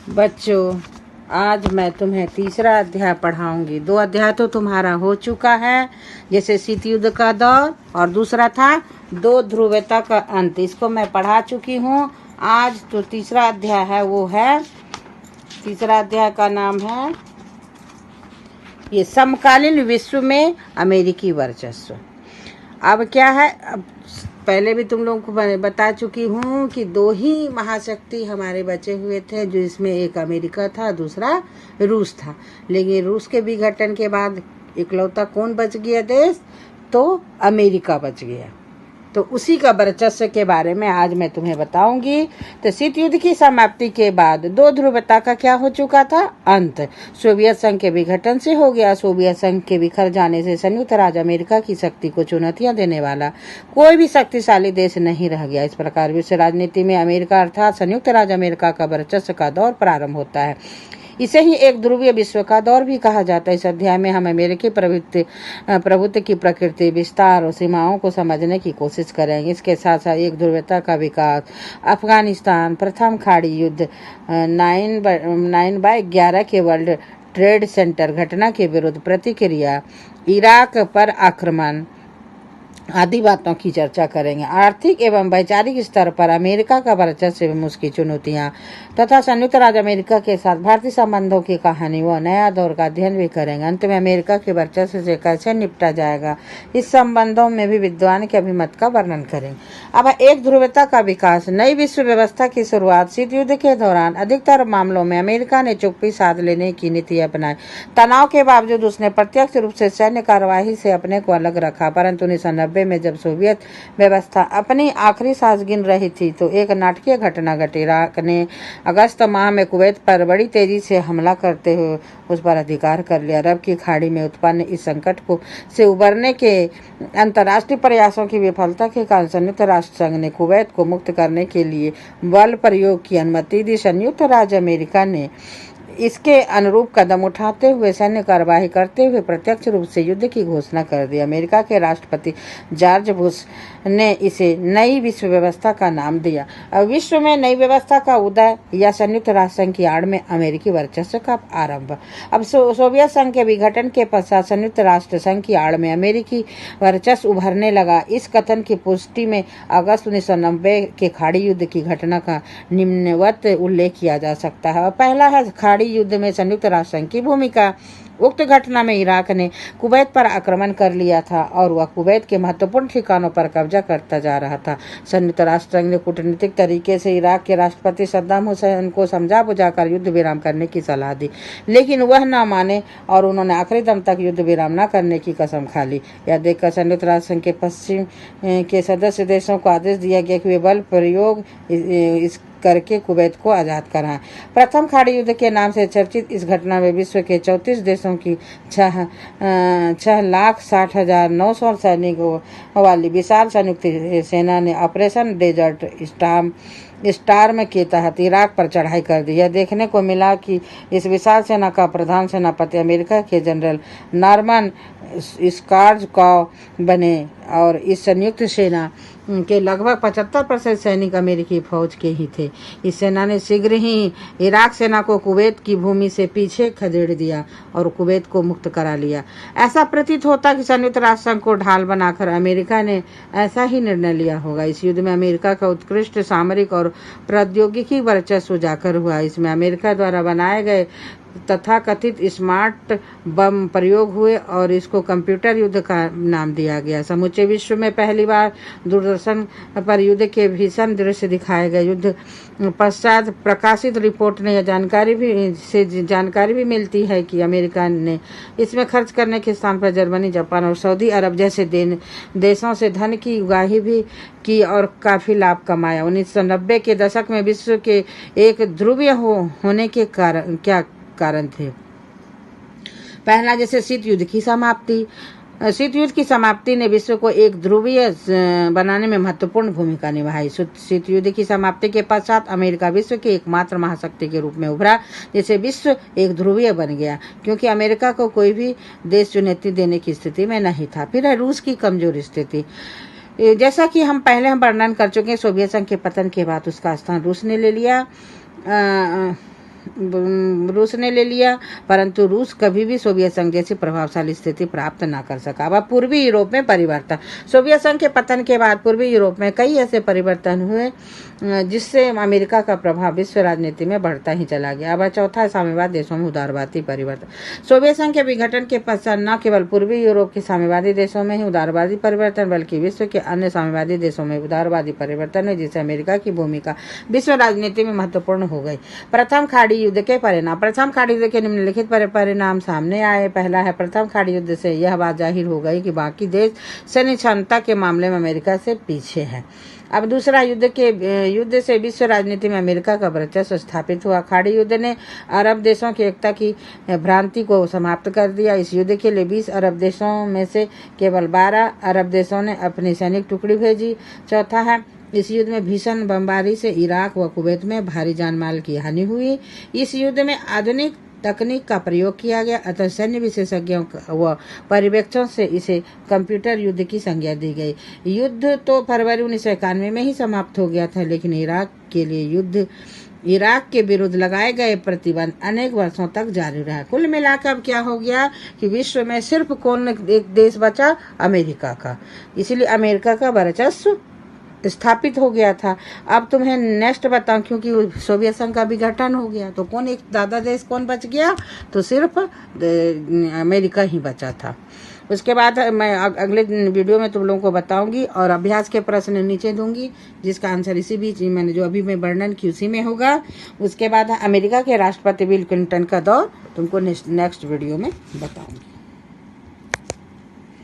बच्चों, आज मैं तुम्हें तीसरा अध्याय पढ़ाऊंगी। 2 अध्याय तो तुम्हारा हो चुका है, जैसे शीत युद्ध का दौर, और दूसरा था 2 ध्रुवता का अंत। इसको मैं पढ़ा चुकी हूँ। आज तो तीसरा अध्याय है, वो है, तीसरा अध्याय का नाम है ये समकालीन विश्व में अमेरिकी वर्चस्व। अब क्या है, अब पहले भी तुम लोगों को बता चुकी हूँ कि 2 ही महाशक्ति हमारे बचे हुए थे, जो इसमें एक अमेरिका था, दूसरा रूस था। लेकिन रूस के विघटन के बाद इकलौता कौन बच गया देश? तो अमेरिका बच गया। तो उसी का वर्चस्व के बारे में आज मैं तुम्हें बताऊंगी। तो शीत युद्ध की समाप्ति के बाद 2 ध्रुवता का क्या हो चुका था? अंत। सोवियत संघ के विघटन से हो गया। सोवियत संघ के बिखर जाने से संयुक्त राज्य अमेरिका की शक्ति को चुनौतियां देने वाला कोई भी शक्तिशाली देश नहीं रह गया। इस प्रकार विश्व राजनीति में अमेरिका अर्थात संयुक्त राज्य अमेरिका का वर्चस्व का दौर प्रारंभ होता है। इसे ही एक ध्रुवीय विश्व का दौर भी कहा जाता है। इस अध्याय में हम अमेरिकी प्रभुत्व की प्रकृति, विस्तार और सीमाओं को समझने की कोशिश करेंगे। इसके साथ साथ एक ध्रुवता का विकास, अफगानिस्तान, प्रथम खाड़ी युद्ध, 9/11 के वर्ल्ड ट्रेड सेंटर घटना के विरुद्ध प्रतिक्रिया, इराक पर आक्रमण आदि बातों की चर्चा करेंगे। आर्थिक एवं वैचारिक स्तर पर अमेरिका का वर्चस्व एवं उसकी चुनौतियां तथा संयुक्त राज्य अमेरिका के साथ भारतीय संबंधों की कहानी व नया दौर का अध्ययन भी करेंगे। अंत में अमेरिका के वर्चस्व से कैसे निपटा जाएगा, इस संबंधों में भी विद्वान के अभिमत का वर्णन करेंगे। अब एक ध्रुवता का विकास। नई विश्व व्यवस्था की शुरुआत। शीत युद्ध के दौरान अधिकतर मामलों में अमेरिका ने चुप्पी साध लेने की नीति अपनाई। तनाव के बावजूद उसने प्रत्यक्ष रूप से सैन्य कार्यवाही से अपने को अलग रखा। परंतु 1990 में जब सोवियत व्यवस्था अपनी आखिरी सांस गिन रही थी, तो एक नाटकीय घटना घटी। इराक ने अगस्त माह में कुवैत पर बड़ी तेजी से हमला करते हुए उस पर अधिकार कर लिया। अरब की खाड़ी में उत्पन्न इस संकट से उबरने के अंतर्राष्ट्रीय प्रयासों की विफलता के कारण संयुक्त राष्ट्र संघ ने कुवैत को मुक्त करने के लिए बल प्रयोग की अनुमति दी। संयुक्त राज्य अमेरिका ने इसके अनुरूप कदम उठाते हुए सैन्य कार्यवाही करते हुए प्रत्यक्ष रूप से युद्ध की घोषणा कर दी। अमेरिका के राष्ट्रपति जॉर्ज बुश ने इसे नई विश्व व्यवस्था का नाम दिया। अब विश्व में नई व्यवस्था का उदय या संयुक्त राष्ट्र संघ की आड़ में अमेरिकी वर्चस्व का आरंभ। अब सोवियत संघ के विघटन के पश्चात संयुक्त राष्ट्र संघ की आड़ में अमेरिकी वर्चस्व उभरने लगा। इस कथन की पुष्टि में अगस्त 1990 के खाड़ी युद्ध की घटना का निम्नवत उल्लेख किया जा सकता है। पहला है खाड़ी युद्ध में संयुक्त राष्ट्र संघ की भूमिका। उक्त घटना में इराक ने कुवैत पर आक्रमण कर लिया था और वह कुवैत के महत्वपूर्ण ठिकानों पर कब्जा करता जा रहा था। संयुक्त राष्ट्र संघ ने कूटनीतिक तरीके से इराक के राष्ट्रपति सद्दाम हुसैन को समझा बुझाकर युद्ध विराम करने की सलाह दी, लेकिन वह न माने और उन्होंने आखिरी दम तक युद्ध विराम न करने की कसम खा ली। यह देखकर संयुक्त राष्ट्र संघ के पश्चिम के सदस्य देशों को आदेश दिया गया कि वे बल प्रयोग करके कुवैत को आजाद कराएं। प्रथम खाड़ी युद्ध के नाम से चर्चित इस घटना में विश्व के 34 देशों की 6,60,900 सैनिकों वाली विशाल संयुक्त सेना ने ऑपरेशन डेजर्ट स्टार्म के तहत इराक पर चढ़ाई कर दी। यह देखने को मिला कि इस विशाल सेना का प्रधान सेनापति अमेरिका के जनरल नॉर्मन स्कार्ज़कॉव बने और इस संयुक्त सेना के लगभग 75% सैनिक अमेरिकी फौज के ही थे। इस सेना ने शीघ्र ही इराक सेना को कुवैत की भूमि से पीछे खदेड़ दिया और कुवैत को मुक्त करा लिया। ऐसा प्रतीत होता कि संयुक्त राष्ट्र संघ को ढाल बनाकर अमेरिका ने ऐसा ही निर्णय लिया होगा। इस युद्ध में अमेरिका का उत्कृष्ट सामरिक और प्रौद्योगिकी वर्चस्व उजागर हुआ। इसमें अमेरिका द्वारा बनाए गए तथा कथित स्मार्ट बम प्रयोग हुए और इसको कंप्यूटर युद्ध का नाम दिया गया। समूचे विश्व में पहली बार दूरदर्शन पर युद्ध के भीषण दृश्य दिखाए गए। युद्ध पश्चात प्रकाशित रिपोर्ट ने यह जानकारी भी मिलती है कि अमेरिका ने इसमें खर्च करने के स्थान पर जर्मनी, जापान और सऊदी अरब जैसे देशों से धन की उगाही भी की और काफी लाभ कमाया। 1990 के दशक में विश्व के एक ध्रुवीय होने के कारण थे। पहला, जैसे शीत युद्ध की समाप्ति। शीत युद्ध की समाप्ति ने विश्व को एक ध्रुवीय बनाने में महत्वपूर्ण भूमिका निभाई। शीत युद्ध की समाप्ति के पश्चात अमेरिका विश्व की एकमात्र महाशक्ति के रूप में उभरा, जिससे विश्व एक ध्रुवीय बन गया, क्योंकि अमेरिका को कोई भी देश चुनौती देने की स्थिति में नहीं था। फिर है रूस की कमजोर स्थिति। जैसा कि हम पहले वर्णन कर चुके हैं, सोवियत संघ के पतन के बाद उसका स्थान रूस ने ले लिया। रूस ने ले लिया, परंतु रूस कभी भी सोवियत संघ जैसी प्रभावशाली स्थिति प्राप्त ना कर सका। अब पूर्वी यूरोप में परिवर्तन। सोवियत संघ के पतन के बाद पूर्वी यूरोप में कई ऐसे परिवर्तन हुए जिससे अमेरिका का प्रभाव विश्व राजनीति में बढ़ता ही चला गया। अब चौथा, साम्यवाद देशों में उदारवादी परिवर्तन। सोवियत संघ के विघटन के पश्चात न केवल पूर्वी यूरोप के साम्यवादी देशों में ही उदारवादी परिवर्तन, बल्कि विश्व के अन्य साम्यवादी देशों में उदारवादी परिवर्तन है, जिससे अमेरिका की भूमिका विश्व राजनीति में महत्वपूर्ण हो गई। प्रथम खाड़ी युद्ध के परिणाम। प्रथम खाड़ी युद्ध के निम्नलिखित परिणाम सामने आए। पहला है, प्रथम खाड़ी युद्ध से यह बात जाहिर हो गई कि बाकी देश सैन्य क्षमता के मामले में अमेरिका से पीछे हैं। अब दूसरा, युद्ध से विश्व राजनीति में अमेरिका का वर्चस्व स्थापित हुआ। खाड़ी युद्ध ने अरब देशों की एकता की भ्रांति को समाप्त कर दिया। इस युद्ध के लिए 20 अरब देशों में से केवल 12 अरब देशों ने अपनी सैनिक टुकड़ी भेजी। चौथा है, इस युद्ध में भीषण बमबारी से इराक व कुवैत में भारी जानमाल की हानि हुई। इस युद्ध में आधुनिक तकनीक का प्रयोग किया गया, अतः सैन्य विशेषज्ञों व पर्यवेक्षकों से इसे कंप्यूटर युद्ध की संज्ञा दी गई। युद्ध तो फरवरी 1991 में ही समाप्त हो गया था, लेकिन इराक के विरुद्ध लगाए गए प्रतिबंध अनेक वर्षों तक जारी रहा। कुल मिलाकर अब क्या हो गया कि विश्व में सिर्फ कौन एक देश बचा? अमेरिका का। इसलिए अमेरिका का वर्चस्व स्थापित हो गया था। अब तुम्हें नेक्स्ट बताऊं, क्योंकि सोवियत संघ का विघटन हो गया तो कौन एक दादा देश कौन बच गया? तो सिर्फ अमेरिका ही बचा था। उसके बाद मैं अगले वीडियो में तुम लोगों को बताऊंगी और अभ्यास के प्रश्न नीचे दूंगी, जिसका आंसर इसी बीच मैंने जो अभी मैं वर्णन की उसी में होगा। उसके बाद अमेरिका के राष्ट्रपति बिल क्लिंटन का दौर तुमको नेक्स्ट वीडियो में बताऊंगी।